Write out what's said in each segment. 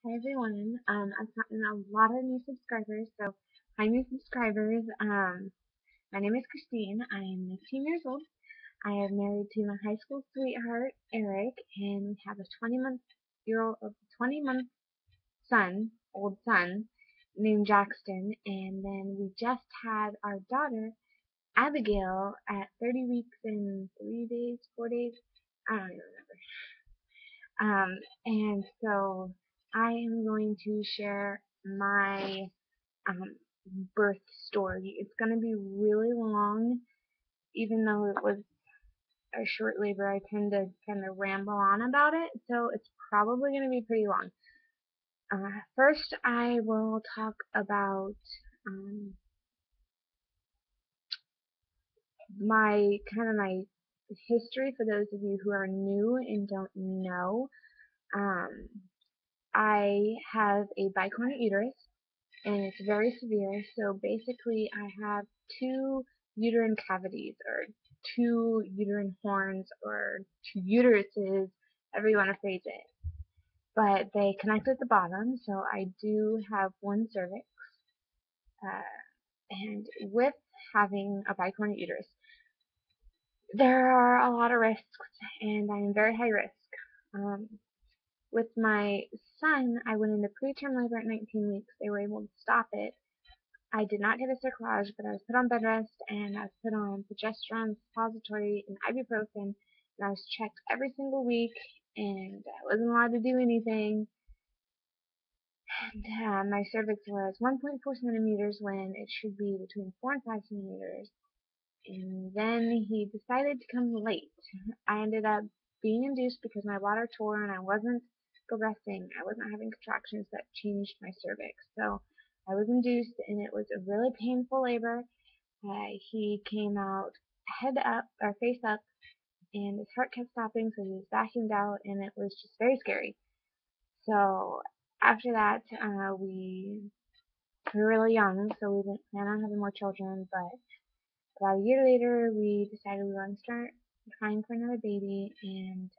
Hi everyone. I've gotten a lot of new subscribers, so hi new subscribers. My name is Christine. I am 19 years old. I am married to my high school sweetheart, Eric, and we have a 20-month old son, named Jackson, and then we just had our daughter, Abigail, at 30 weeks and 3 days, 4 days. I don't even remember. And so I am going to share my um, birth story. It's going to be really long, even though it was a short labor. I tend to kind of ramble on about it, so it's probably going to be pretty long. First, I will talk about um, my history for those of you who are new and don't know. Um, I have a bicornuate uterus, and it's very severe. So basically, I have two uterine cavities, or two uterine horns, or two uteruses, however you want to phrase it. But they connect at the bottom, so I do have one cervix. And with having a bicornuate uterus, there are a lot of risks, and I am very high risk. Um, with my son, I went into preterm labor at 19 weeks. They were able to stop it. I did not get a cerclage, but I was put on bed rest, and I was put on progesterone, suppository, and ibuprofen, and I was checked every single week, and I wasn't allowed to do anything. And my cervix was 1.4 centimeters when it should be between 4 and 5 centimeters. And then he decided to come late. I ended up being induced because my bladder tore and I wasn't progressing. I wasn't having contractions that changed my cervix. So I was induced, and it was a really painful labor. He came out head up or face up, and his heart kept stopping, so he was vacuumed out, and it was just very scary. So after that, we were really young, so we didn't plan on having more children. But about a year later, we decided we wanted to start trying for another baby, and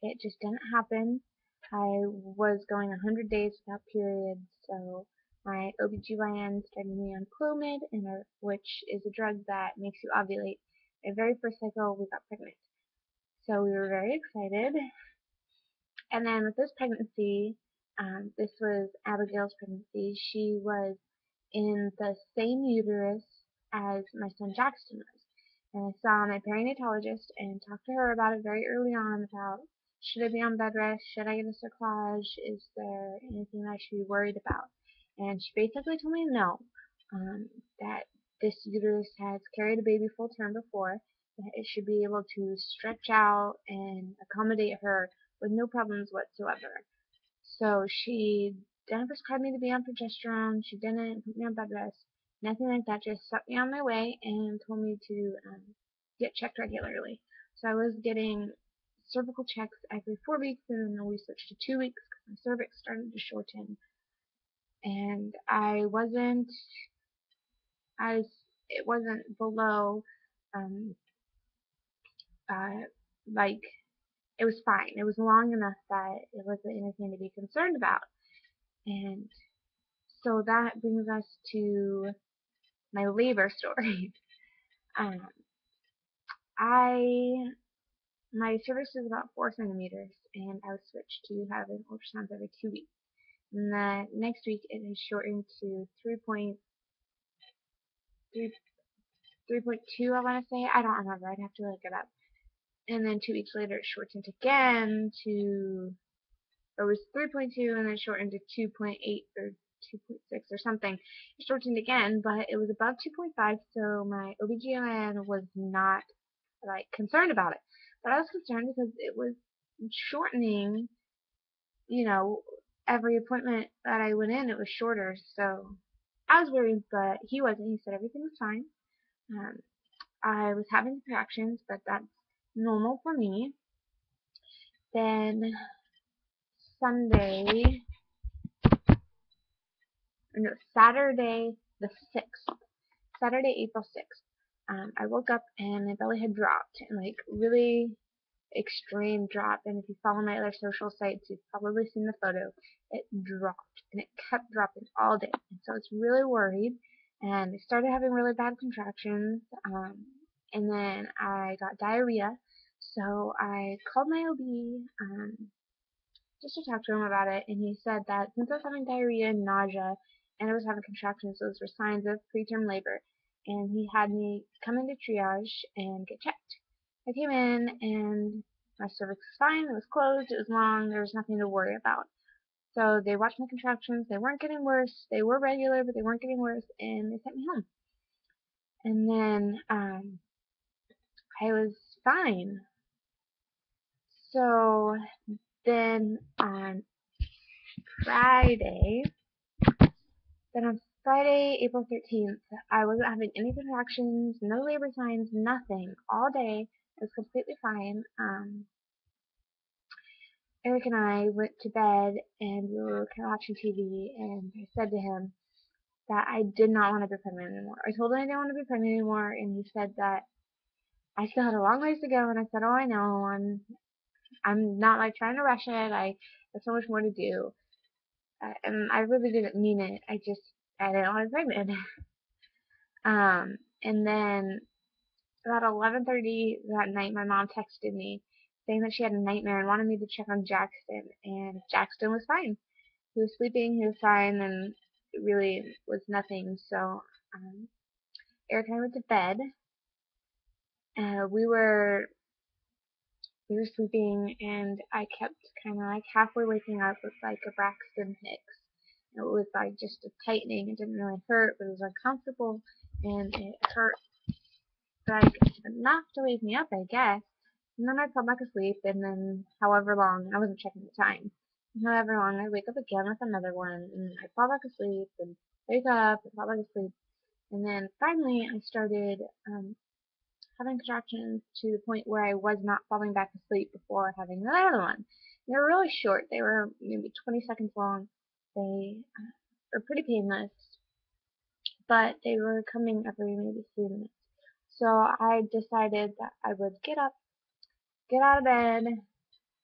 it just didn't happen. I was going 100 days without periods, so my OBGYN started me on Clomid, which is a drug that makes you ovulate. My very first cycle, we got pregnant. So we were very excited. And then with this pregnancy, this was Abigail's pregnancy, she was in the same uterus as my son Jackson was. And I saw my perinatologist and talked to her about it very early on about, should I be on bed rest? Should I get a cerclage? Is there anything I should be worried about? And she basically told me no, that this uterus has carried a baby full term before, that it should be able to stretch out and accommodate her with no problems whatsoever. So she didn't prescribe me to be on progesterone. She didn't put me on bed rest. Nothing like that. Just set me on my way and told me to get checked regularly. So I was getting cervical checks every 4 weeks, and then we switched to 2 weeks because my cervix started to shorten. And it wasn't below, um, uh, like, it was fine. It was long enough that it wasn't anything to be concerned about. And so that brings us to my labor story. Um, I my cervix is about 4 centimeters, and I was switched to having ultrasounds every 2 weeks. And the next week it is shortened to 3.2. I want to say, I don't remember. I'd have to look it up. And then 2 weeks later it shortened again to, or it was 3.2, and then shortened to 2.8 or 2.6 or something. It shortened again, but it was above 2.5, so my OBGYN was not like concerned about it. But I was concerned because it was shortening, you know, every appointment that I went in, it was shorter. So I was worried, but he wasn't. He said everything was fine. Um, I was having contractions, but that's normal for me. Then Sunday, no, Saturday the 6th, Saturday, April 6th, I woke up and my belly had dropped, and like really, extreme drop, and if you follow my other social sites, you've probably seen the photo. It dropped, and it kept dropping all day, and so I was really worried, and I started having really bad contractions, and then I got diarrhea, so I called my OB, just to talk to him about it, and he said that since I was having diarrhea and nausea, and I was having contractions, those were signs of preterm labor, and he had me come into triage and get checked. I came in, and my cervix was fine, it was closed, it was long, there was nothing to worry about. So they watched my contractions, they weren't getting worse, they were regular, but they weren't getting worse, and they sent me home. And then, I was fine. So then on Friday, April 13th, I wasn't having any contractions, no labor signs, nothing. All day, I was completely fine. Eric and I went to bed, and we were kind of watching TV, and I said to him that I did not want to be pregnant anymore. I told him I didn't want to be pregnant anymore, and he said that I still had a long ways to go, and I said, oh, I know, I'm not like trying to rush it, I have so much more to do. And I really didn't mean it, I didn't want to be pregnant. And then about 11:30 that night, my mom texted me saying that she had a nightmare and wanted me to check on Jackson, and Jackson was fine. He was sleeping, he was fine, and it really was nothing. So Eric and I went to bed. We were sleeping, and I kept kind of like halfway waking up with like a Braxton Hicks. It was like just a tightening. It didn't really hurt, but it was uncomfortable, and it hurt like enough to wake me up, I guess. And then I'd fall back asleep, and then however long, I wasn't checking the time, however long, I'd wake up again with another one, and I'd fall back asleep, and wake up, and fall back asleep. And then finally, I started having contractions to the point where I was not falling back asleep before having another one. They were really short. They were maybe 20 seconds long. They were pretty painless, but they were coming every maybe 3 minutes. So I decided that I would get up, get out of bed,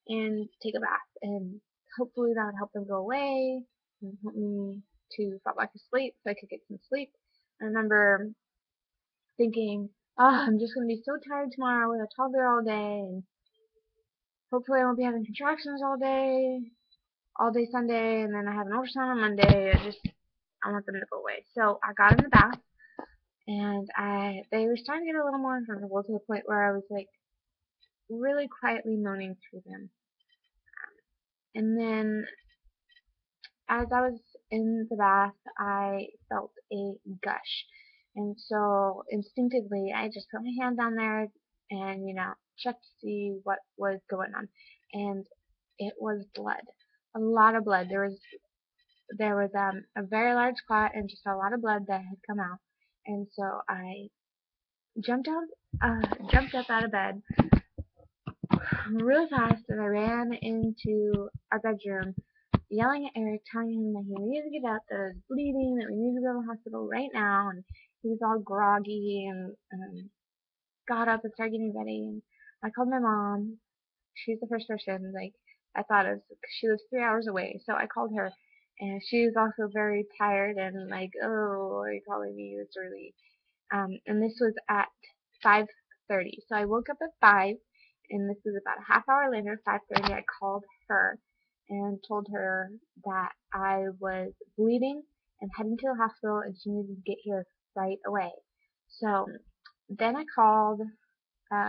and take a bath, and hopefully that would help them go away and help me to fall back asleep so I could get some sleep. I remember thinking, oh, I'm just going to be so tired tomorrow with a toddler all day, and hopefully I won't be having contractions all day Sunday, and then I have an ultrasound on Monday. I want them to go away. So I got in the bath, and they were starting to get a little more uncomfortable to the point where I was like really quietly moaning through them. And then as I was in the bath, I felt a gush. And so instinctively, I just put my hand down there and, checked to see what was going on. And it was blood. A lot of blood. There was a very large clot and just a lot of blood that had come out. And so I jumped up out of bed real fast, and I ran into our bedroom, yelling at Eric, telling him that he needed to get out, that I was bleeding, that we needed to go to the hospital right now, and he was all groggy, and got up and started getting ready, and I called my mom. She's the first person, like, I thought of, because she lives 3 hours away, so I called her, and she was also very tired, and like, oh, are you calling me this early? And this was at 5:30, so I woke up at 5, and this was about a half hour later, 5:30, I called her and told her that I was bleeding and heading to the hospital, and she needed to get here right away. So then I called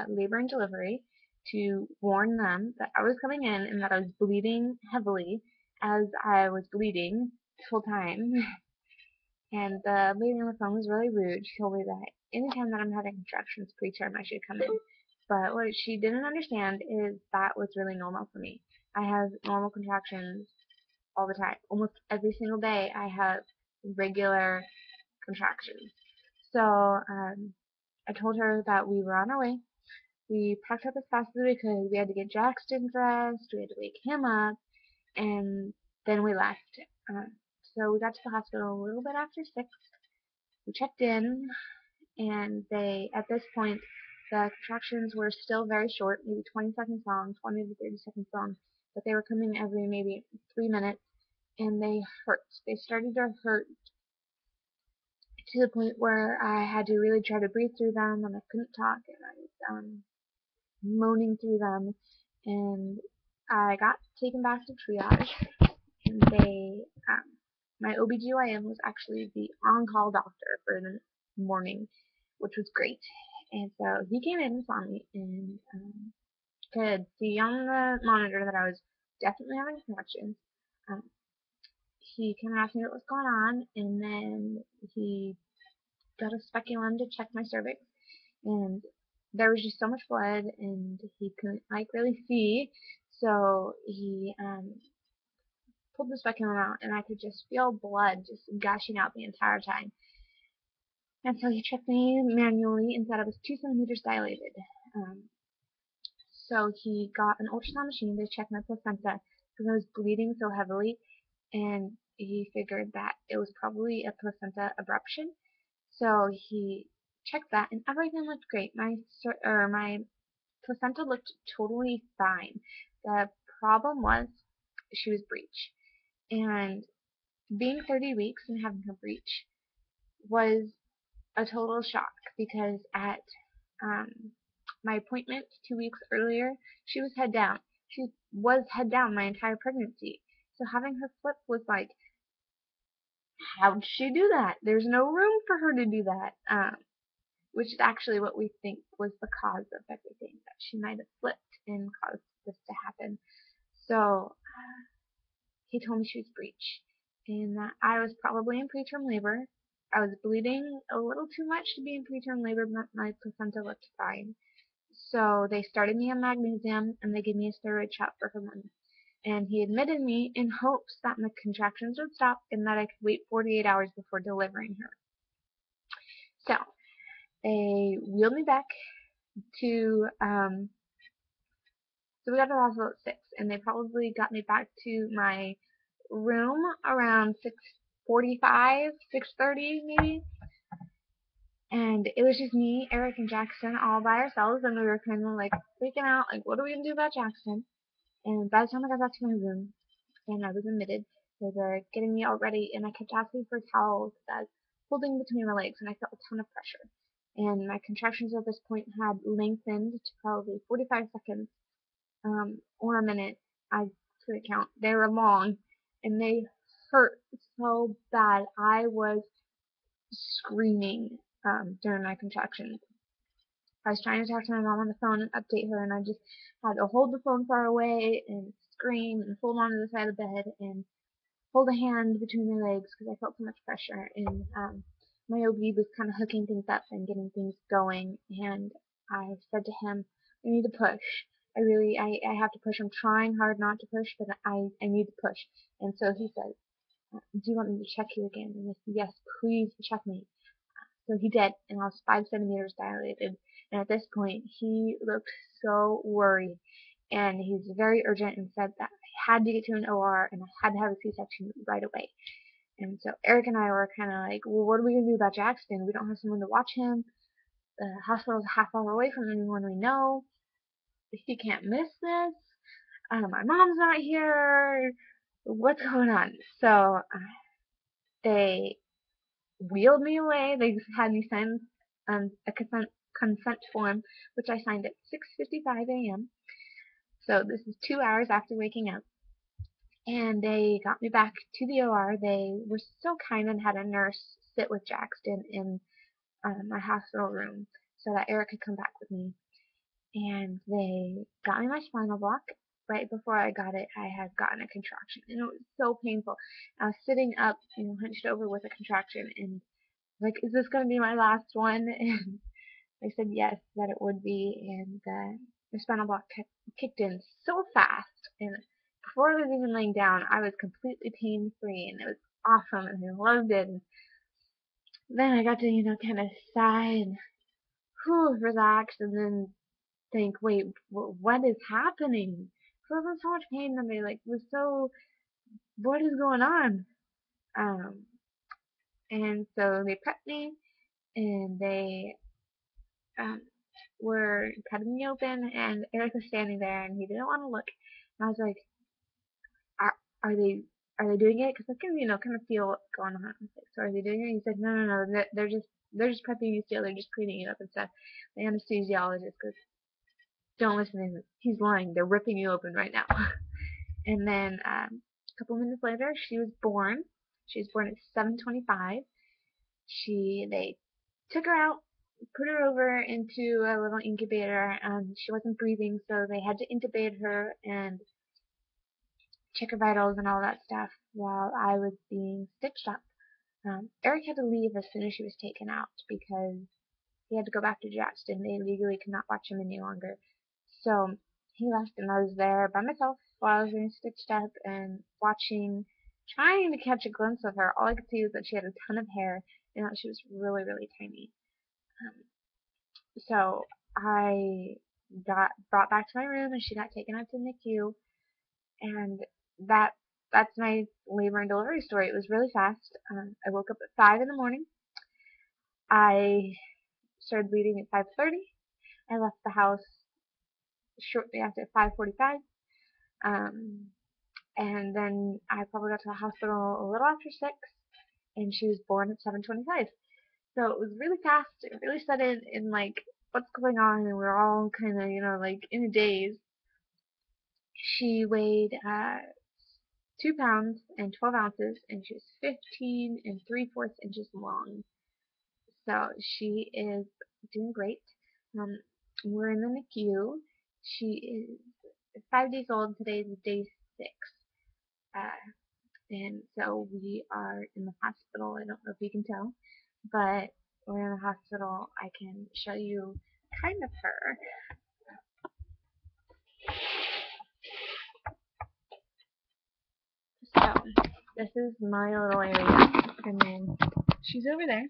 labor and delivery to warn them that I was coming in and that I was bleeding heavily, as I was bleeding this whole time. And the lady on the phone was really rude. She told me that anytime that I'm having contractions preterm, I should come in. But what she didn't understand is that was really normal for me. I have normal contractions all the time. Almost every single day I have regular contractions. So I told her that we were on our way. We packed up as fast as we could. We had to get Jackson dressed. We had to wake him up. And then we left. So we got to the hospital a little bit after 6. We checked in, and at this point, The contractions were still very short, maybe 20 seconds long, 20 to 30 seconds long, but they were coming every maybe 3 minutes, and they hurt. They started to hurt to the point where I had to really try to breathe through them, and I couldn't talk, and I was moaning through them, and I got taken back to triage, and my OBGYN was actually the on-call doctor for the morning, which was great. And so he came in and saw me and could see on the monitor that I was definitely having contractions. Um, he came and asked me what was going on, and then he got a speculum to check my cervix, and there was just so much blood, and he couldn't really see, so he pulled the speculum out, and I could just feel blood just gushing out the entire time. And so he checked me manually and said I was 2 centimeters dilated. So he got an ultrasound machine to check my placenta because I was bleeding so heavily, and he figured that it was probably a placenta abruption. So he checked that, and everything looked great. My placenta looked totally fine. The problem was she was breech, and being 30 weeks and having her breech was a total shock because at um, my appointment 2 weeks earlier, she was head down. She was head down my entire pregnancy. So having her flip was like, how'd she do that? There's no room for her to do that. Which is actually what we think was the cause of everything, that she might have flipped and caused this to happen. So he told me she was breech, and that I was probably in preterm labor. I was bleeding a little too much to be in preterm labor, but my placenta looked fine. So they started me on magnesium, and they gave me a steroid shot for her month. And he admitted me in hopes that my contractions would stop and that I could wait 48 hours before delivering her. So they wheeled me back to, so we got to the hospital at 6, and they probably got me back to my room around 6:45, 6:30 maybe. And it was just me, Eric, and Jackson all by ourselves, and we were kind of like freaking out, like, what are we going to do about Jackson? And by the time I got back to my room, and I was admitted, they were getting me all ready, and I kept asking for a towel because I was holding between my legs, and I felt a ton of pressure. And my contractions at this point had lengthened to probably 45 seconds, or a minute. I couldn't count. They were long, and they hurt so bad. I was screaming during my contractions. I was trying to talk to my mom on the phone and update her, and I just had to hold the phone far away and scream and hold on to the side of the bed and hold a hand between my legs because I felt so much pressure. And my OB was kind of hooking things up and getting things going, and I said to him, I need to push. I have to push. I'm trying hard not to push, but I need to push. And so he said, do you want me to check you again? And I said, yes, please check me. So he did, and I was 5 centimeters dilated. And at this point, he looked so worried, and he's very urgent and said that I had to get to an OR and I had to have a C-section right away. And so Eric and I were kind of like, well, what are we going to do about Jackson? We don't have someone to watch him. The hospital's a half hour away from anyone we know. He can't miss this. My mom's not here. What's going on? So they wheeled me away. They had me sign a consent form, which I signed at 6:55 a.m. So this is 2 hours after waking up. And they got me back to the OR. They were so kind and had a nurse sit with Jackson in my hospital room so that Eric could come back with me. And they got me my spinal block. Right before I got it, I had gotten a contraction, and it was so painful. I was sitting up, hunched over with a contraction, and like, is this going to be my last one? And they said yes, that it would be, and the spinal block kicked in so fast, and before I was even laying down, I was completely pain-free, and it was awesome, and I loved it. And then I got to, kind of sigh and relax, and then think, wait, what is happening? So I was in so much pain, and they was so, what is going on? Um, and so they prepped me, and they were cutting me open, and Eric was standing there, and he didn't want to look. And I was like, are, are they are they doing it? Because I can, kind of feel what's going on. Like, so are they doing it? He said, no, no, no, they're just prepping you still. They're just cleaning you up and stuff. The anesthesiologist goes, don't listen to him. He's lying. They're ripping you open right now. And then a couple minutes later, she was born. She was born at 7:25. They took her out, put her over into a little incubator, and she wasn't breathing, so they had to intubate her and check her vitals and all that stuff while I was being stitched up. Eric had to leave as soon as she was taken out because he had to go back to Jackson. They legally could not watch him any longer. So he left, and I was there by myself while I was being stitched up and watching, trying to catch a glimpse of her. All I could see was that she had a ton of hair and that she was really, really tiny. So I got brought back to my room, and she got taken out to NICU, and that's my labor and delivery story. It was really fast. I woke up at 5 in the morning. I started bleeding at 5:30. I left the house shortly after 5:45. And then I probably got to the hospital a little after 6, and she was born at 7:25. So it was really fast. It really set in like what's going on, and we're all kind of, like in a daze. She weighed 2 pounds and 12 ounces, and she was 15 and 3/4 inches long. So she is doing great. We're in the NICU. She is 5 days old. Today is day 6. And so we are in the hospital. I don't know if you can tell, but we're in the hospital. I can show you kind of her. So this is my little area, and then she's over there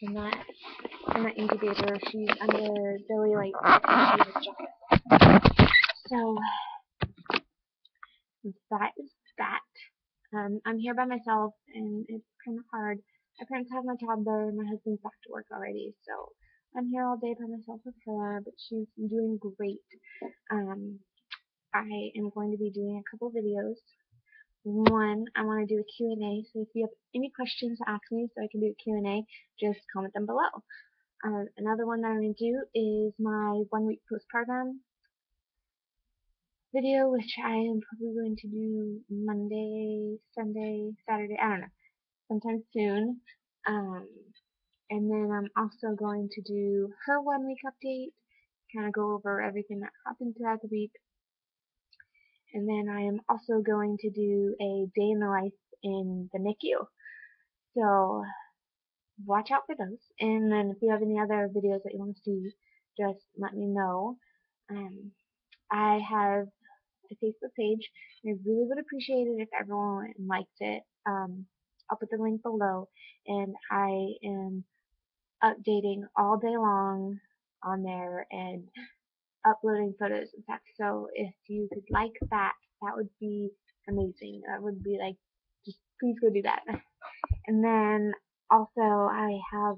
in that incubator. She's under Billy Light. So that is that. I'm here by myself, and it's kind of hard. My parents have my toddler, and my husband's back to work already, so I'm here all day by myself with her, but she's doing great. I am going to be doing a couple videos. One, I want to do a Q&A, so if you have any questions to ask me so I can do a Q&A, just comment them below. Another one that I'm going to do is my 1-week postpartum video, which I am probably going to do Monday, Sunday, Saturday, I don't know, sometime soon. And then I'm also going to do her 1-week update, kind of go over everything that happened throughout the week. And then I am also going to do a day in the life in the NICU. So watch out for those. And then if you have any other videos that you want to see, just let me know. I have a Facebook page, and I really would appreciate it if everyone liked it. I'll put the link below, and I am updating all day long on there and uploading photos and stuff. So if you could like that, that would be amazing. That would be like, just please go do that. And then also I have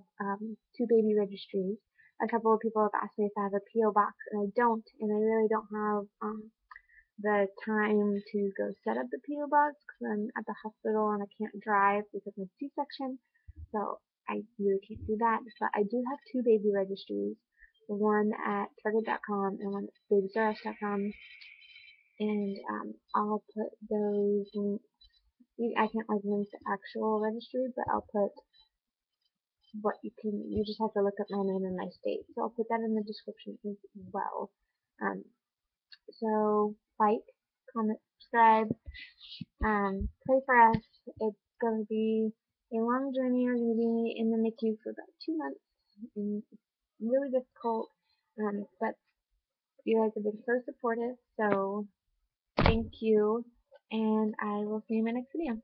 2 baby registries. A couple of people have asked me if I have a P.O. box, and I don't, and I really don't have the time to go set up the P.O. box because I'm at the hospital and I can't drive because of my C-section. So I really can't do that. But I do have 2 baby registries. One at Target.com and one at BabiesRUs.com, and I'll put those links. I can't link the actual registry, but I'll put you just have to look up my name and my state. So I'll put that in the description as well. So like, comment, subscribe, pray for us. It's going to be a long journey. We're going to be in the NICU for about 2 months, and it's really difficult, but you guys have been so supportive, so thank you, and I will see you in my next video.